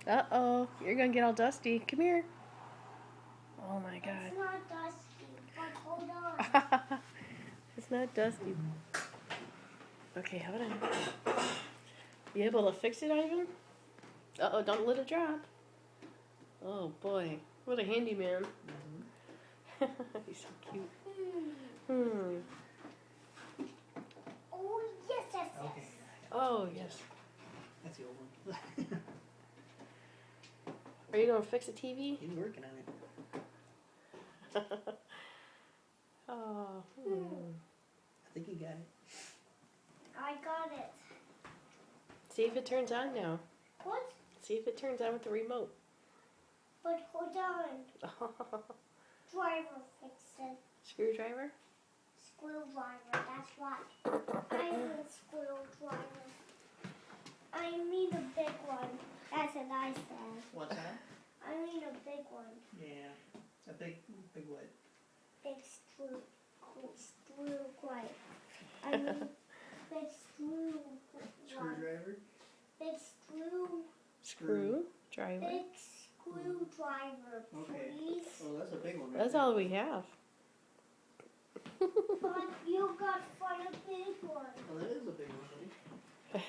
Uh-oh, you're gonna get all dusty. Come here. Oh my god. It's not dusty, but hold on. It's not dusty. Okay, hold on. You able to fix it, Ivan? Uh-oh, don't let it drop. Oh boy, what a handyman. He's so cute. Hmm. Oh, yes, yes, yes. Okay. Oh, yes. That's the old one. Are you gonna fix the TV? He's working on it. Oh. I think he got it. I got it. See if it turns on now. What? See if it turns on with the remote. But hold on. Driver fixed it. Screwdriver? Screwdriver, that's right. I mean screwdriver. I mean a big one. That's what I said. What's that? I mean a big one. Yeah. A big what? Big screwdriver. I mean big Screwdriver? Big Screwdriver. Big screwdriver, Okay. please. Oh, that's a big one. Right That's there. all we have. But you got fun a big one. Oh, that is a big one.